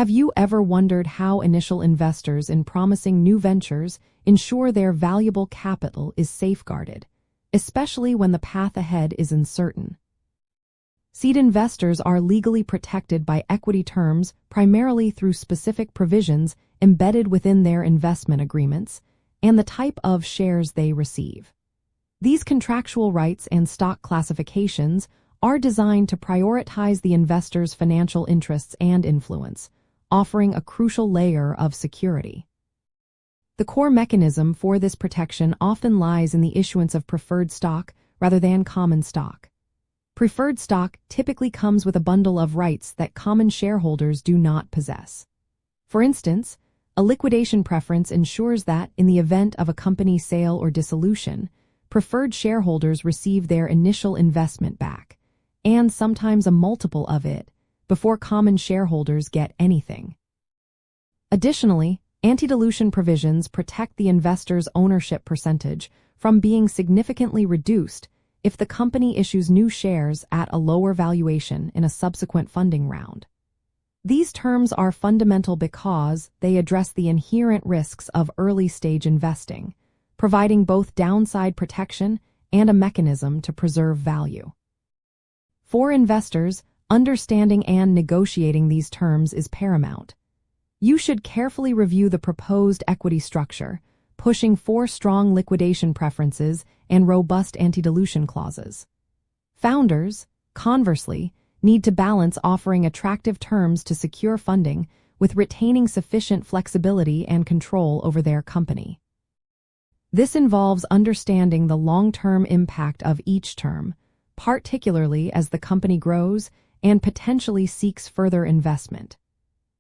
Have you ever wondered how initial investors in promising new ventures ensure their valuable capital is safeguarded, especially when the path ahead is uncertain? Seed investors are legally protected by equity terms primarily through specific provisions embedded within their investment agreements and the type of shares they receive. These contractual rights and stock classifications are designed to prioritize the investor's financial interests and influence, offering a crucial layer of security. The core mechanism for this protection often lies in the issuance of preferred stock rather than common stock. Preferred stock typically comes with a bundle of rights that common shareholders do not possess. For instance, a liquidation preference ensures that, in the event of a company sale or dissolution, preferred shareholders receive their initial investment back, and sometimes a multiple of it, before common shareholders get anything. Additionally, anti-dilution provisions protect the investor's ownership percentage from being significantly reduced if the company issues new shares at a lower valuation in a subsequent funding round. These terms are fundamental because they address the inherent risks of early-stage investing, providing both downside protection and a mechanism to preserve value. For investors, understanding and negotiating these terms is paramount. You should carefully review the proposed equity structure, pushing for strong liquidation preferences and robust anti-dilution clauses. Founders, conversely, need to balance offering attractive terms to secure funding with retaining sufficient flexibility and control over their company. This involves understanding the long-term impact of each term, particularly as the company grows and potentially seeks further investment.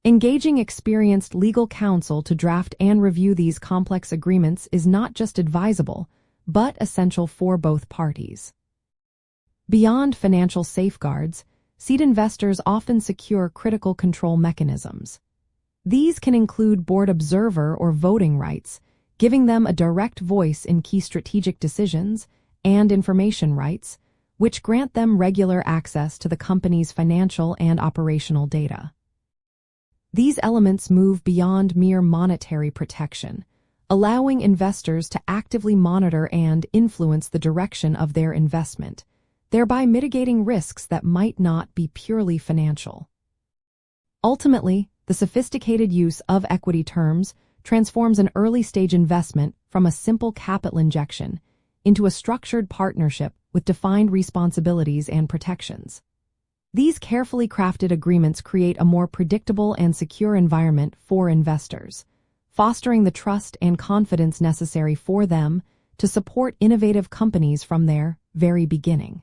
Engaging experienced legal counsel to draft and review these complex agreements is not just advisable, but essential for both parties. Beyond financial safeguards, seed investors often secure critical control mechanisms. These can include board observer or voting rights, giving them a direct voice in key strategic decisions, and information rights, which grant them regular access to the company's financial and operational data. These elements move beyond mere monetary protection, allowing investors to actively monitor and influence the direction of their investment, thereby mitigating risks that might not be purely financial. Ultimately, the sophisticated use of equity terms transforms an early-stage investment from a simple capital injection into a structured partnership with defined responsibilities and protections. These carefully crafted agreements create a more predictable and secure environment for investors, fostering the trust and confidence necessary for them to support innovative companies from their very beginning.